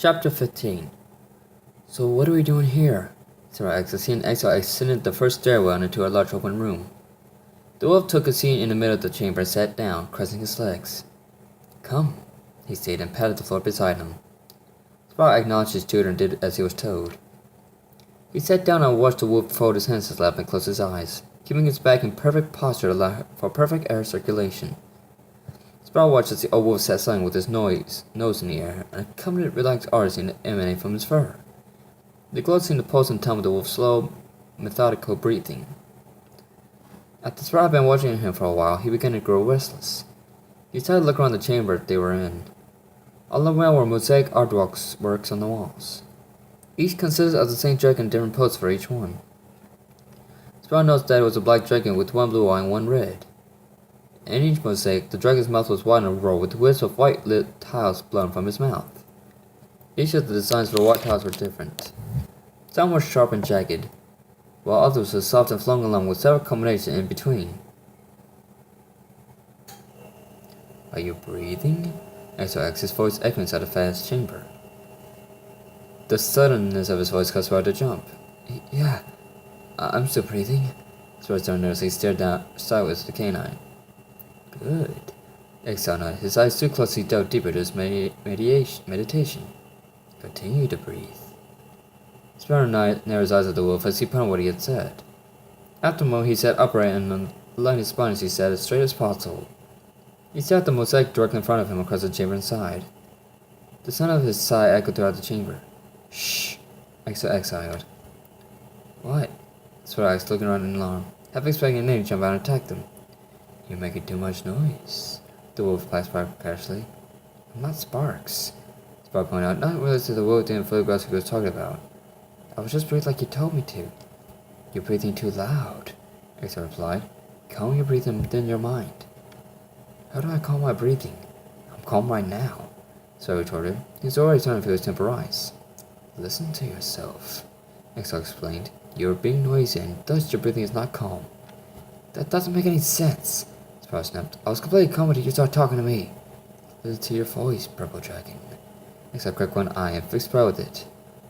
Chapter 15. So what are we doing here? Sarah asked as he and Exile ascended the first stairwell into a large open room. The wolf took a seat in the middle of the chamber and sat down, crossing his legs. Come, he said and patted the floor beside him. Spyro acknowledged his tutor and did as he was told. He sat down and watched the wolf fold his hands in his lap and close his eyes, keeping his back in perfect posture to allow for perfect air circulation. Spyro watched as the old wolf sat silent with his nose in the air, and accompanied relaxed art seemed to emanate from his fur. The glow seemed to pulse in time with the wolf's slow, methodical breathing. After Spyro had been watching him for a while, he began to grow restless. He started to look around the chamber they were in. All the while were mosaic artworks on the walls. Each consisted of the same dragon in different poses for each one. Spyro noticed that it was a black dragon with one blue eye and one red. In each mosaic, the dragon's mouth was wide and rolled with wisps of white-lit tiles blown from his mouth. Each of the designs for the white tiles were different. Some were sharp and jagged, while others were soft and flung along with several combinations in between. Are you breathing? Exo asked, his voice echoing inside the vast chamber. The suddenness of his voice caused Spyro to jump. Yeah, I'm still breathing. Spyro turned nervously, stared down sideways at the canine. Good. Exo nodded, his eyes too closely dove deeper into his meditation. Continue to breathe. Spyro narrowed his eyes at the wolf as he pondered what he had said. After a moment, he sat upright and aligned his spine as he sat as straight as possible. He stared at the mosaic directly in front of him across the chamber and sighed. The sound of his sigh echoed throughout the chamber. Shh! Exo exiled. What? Spyro asked, looking around in alarm, half expecting a name to jump out and attack them. You're making too much noise, the wolf replied Spyro casually. I'm not Sparks, Spyro pointed out, not realizing to the wolf didn't fully grasp what he was talking about. I was just breathing like you told me to. You're breathing too loud, Exo replied. Calm your breathing within your mind. How do I calm my breathing? I'm calm right now, Spyro retorted. He was already starting to feel his temper rise. Listen to yourself, Exo explained. You're being noisy and thus your breathing is not calm. That doesn't make any sense, Spyro snapped. I was completely calm until you started talking to me. Listen to your voice, Purple Dragon. Exo cracked one eye and fixed Spyro with it.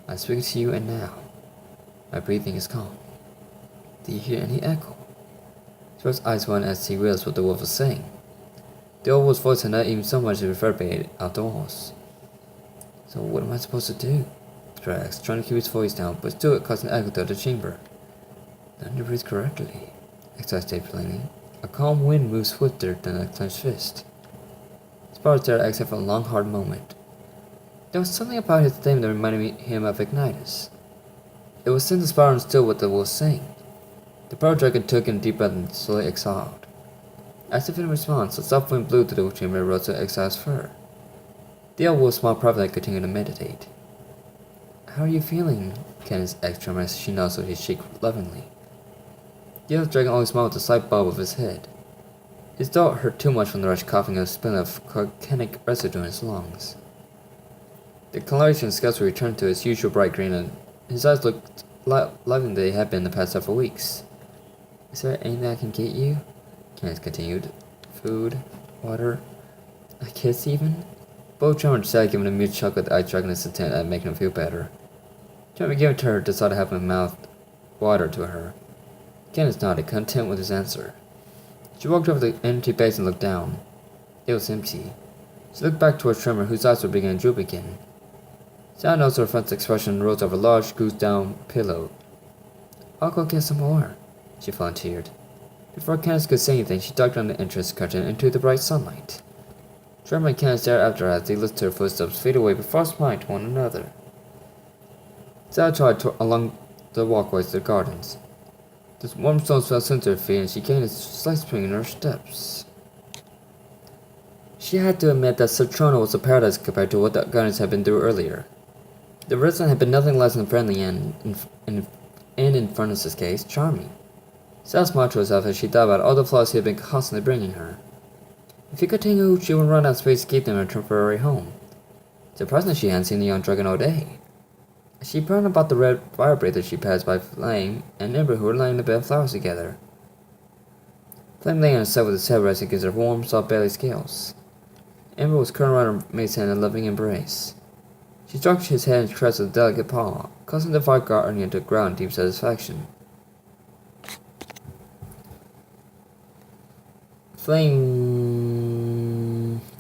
I'm speaking to you and now. My breathing is calm. Do you hear any echo? Spyro's eyes went as he realized what the wolf was saying. The old wolf's voice had not even so much as reverberated out the walls. So what am I supposed to do? Spyro asked, trying to keep his voice down, but still it caused an echo throughout the chamber. Learn to breathe correctly, Exo stated plainly. A calm wind moves swifter than a clenched fist. Spyro stared at Exo for a long, hard moment. There was something about his statement that reminded him of Ignitus. It was since Spyro understood what the wolf was saying. The purple dragon took in a deep breath and slowly exhaled. As if in response, a soft wind blew through the chamber and rose to Exile's fur. The old wolf smiled proudly and continued to meditate. How are you feeling? Candace asked him as she nuzzled his cheek lovingly. The other dragon only smiled with a slight bob of his head. His throat hurt too much from the rush coughing and a spilling of volcanic residue in his lungs. The coloration in his scalps returned to his usual bright green, and his eyes looked lively than they had been the past several weeks. Is there anything I can get you? Candace continued. Food, water, a kiss even? Both John and Sally giving a mute chuckle at the ice dragon's intent at making him feel better. John gave it to her, decided to have him mouth water to her. Candace nodded, content with his answer. She walked over to the empty basin and looked down. It was empty. She looked back towards Tremor, whose eyes were beginning to droop again. Sally noticed her friend's expression and rose over a large goose-down pillow. I'll go get some more, she volunteered. Before Candace could say anything, she ducked around the entrance curtain into the bright sunlight. Tremor and Candace stared after her as they listened to her footsteps fade away before smiling to one another. Sally trotted along the walkways to the gardens. The warm stones fell into her feet and she gained a slight spring in her steps. She had to admit that Citrona was a paradise compared to what the gardens had been through earlier. The resident had been nothing less than friendly and, in Furnace's case, charming. Sal smiled to herself as she thought about all the flaws he had been constantly bringing her. If he continued, she would run out of space to keep them in her temporary home. Surprisingly, she hadn't seen the young dragon all day. She pondered about the red fire breathers she passed by Flame and Ember, who were lying in a bed of flowers together. Flame lay on his side with his head resting against her warm, soft belly scales. Ember was curled around her mate's hand in a loving embrace. She stroked his hand and caressed with a delicate paw, causing the fire guardian to growl in deep satisfaction. Flame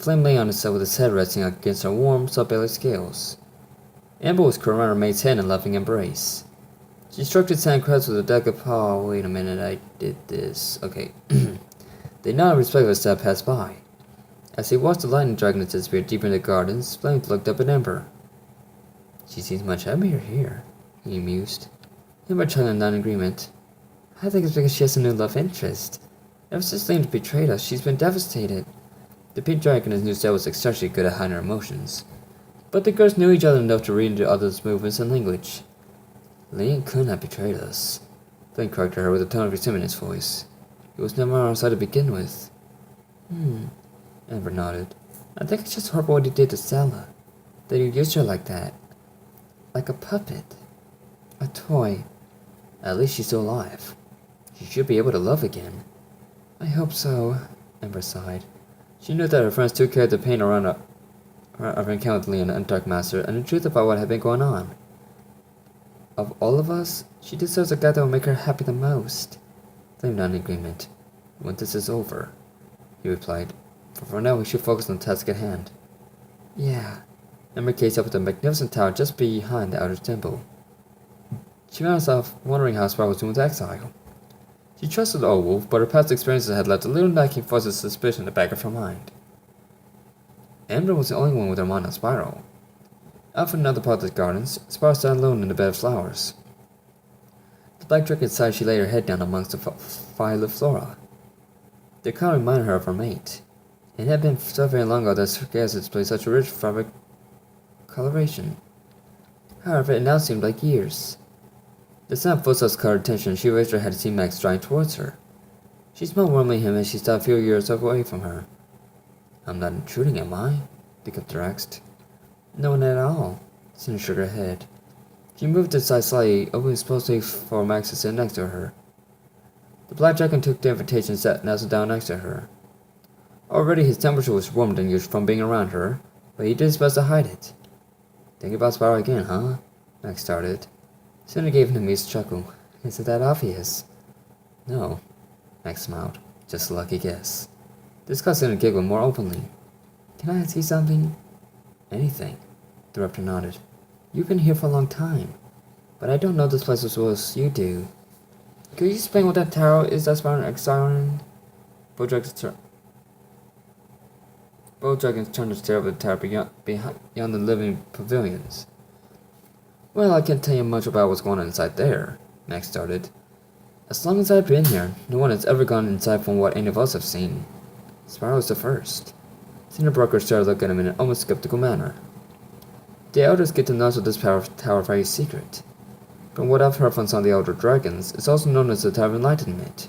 lay on his side with his head resting against her warm, soft-bellied scales. Amber was curled around her mate's head in a loving embrace. She stroked his hand caressed with a delicate paw. Wait a minute, I did this. Okay. They nodded respectfully as that passed by. As they watched the lightning dragon disappear deeper in the gardens, Flame looked up at Amber. She seems much happier here, he mused. Amber chuckled in non-agreement. I think it's because she has a new love interest. Ever since Flame betrayed us, she's been devastated. The pink dragon knew Zed was exceptionally good at hiding her emotions. But the girls knew each other enough to read into others' movements and language. Lian couldn't have betrayed us. Flame corrected her with a tone of resentment in his voice. He was never on our side to begin with. Amber nodded. I think it's just horrible what he did to Stella. That he used her like that. Like a puppet. A toy. At least she's still alive. She should be able to love again. I hope so, Amber sighed. She knew that her friends took care of the pain around her encounter with Lian and Dark Master and the truth about what had been going on. Of all of us, she deserves a guy that will make her happy the most. Flame nodded in agreement. When this is over, he replied. For now, we should focus on the task at hand. Yeah. Amber gazed up at the magnificent tower just behind the outer temple. She found herself wondering how Spyro was doing with exile. She trusted the old wolf, but her past experiences had left a little nagging fuzz of suspicion in the back of her mind. Amber was the only one with her mind on Spyro. Out from another part of the gardens, Spyro sat alone in a bed of flowers. The black dragon sighed. She laid her head down amongst the violet flora. The color reminded her of her mate. It had been so very long ago that her gaze had displayed such a rich fabric coloration. However, it now seemed like years. The sound of footsteps caught her attention. She raised her head to see Max striding towards her. She smiled warmly at him as she stopped a few yards away from her. I'm not intruding, am I? The captor asked. No one at all. Cinder shook her head. She moved aside slightly, opening supposedly for Max to sit next to her. The black dragon took the invitation and sat nestled down next to her. Already his temperature was warmer than usual from being around her, but he did his best to hide it. Think about Spyro again, huh? Max started. Cinder gave him a amused chuckle. Is it that obvious? No, Max smiled. Just a lucky guess. This caused Cinder to giggle more openly. Can I ask you something? Anything, the raptor nodded. You've been here for a long time, but I don't know this place as well as you do. Could you explain what that tower is that's found in Exiron? Both dragons turned to stare over the tower beyond the living pavilions. Well, I can't tell you much about what's going on inside there, Max started. As long as I've been here, no one has ever gone inside from what any of us have seen. Spyro's the first. Cinder broke her started looking at him in an almost skeptical manner. The elders get to know of this tower very secret. From what I've heard from some of the elder dragons, it's also known as the Tower of Enlightenment.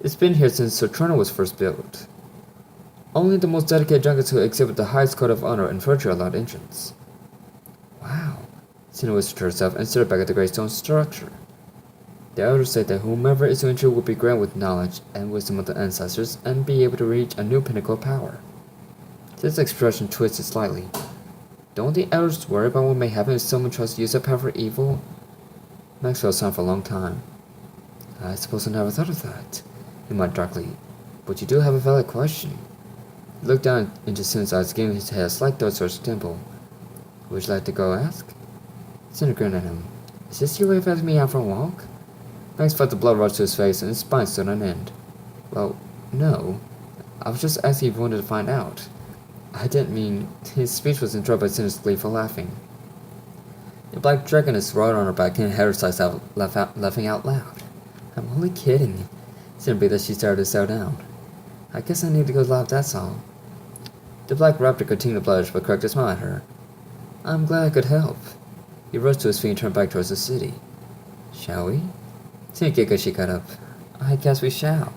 It's been here since Saturna was first built. Only the most dedicated dragons who exhibit the highest code of honor and virtue are allowed entrance. Wow, Cinder whispered to herself and stared back at the great stone structure. The elders say that whomever is to enter will be granted with knowledge and wisdom of the ancestors and be able to reach a new pinnacle of power. This expression twisted slightly. Don't the elders worry about what may happen if someone tries to use their power for evil? Max felt silent for a long time. I suppose I never thought of that, he muttered darkly. But you do have a valid question. He looked down into Cinder's eyes, giving his head a slight thought towards the temple. Would you like to go ask? Cinder grinned at him. Is this your way of asking me out for a walk? Max felt the blood rush to his face and his spine stood on end. Well, no. I was just asking if you wanted to find out. I didn't mean... His speech was interrupted by Cinder's gleeful laughing. The black dragoness rolled on her back and had her sides out, laughing out loud. I'm only kidding. Cinder believed that she started to settle down. I guess I need to go laugh, that's all. The black raptor continued to blush but cracked a smile at her. I'm glad I could help. He rose to his feet and turned back towards the city. Shall we? Cinder giggled as she got up. I guess we shall.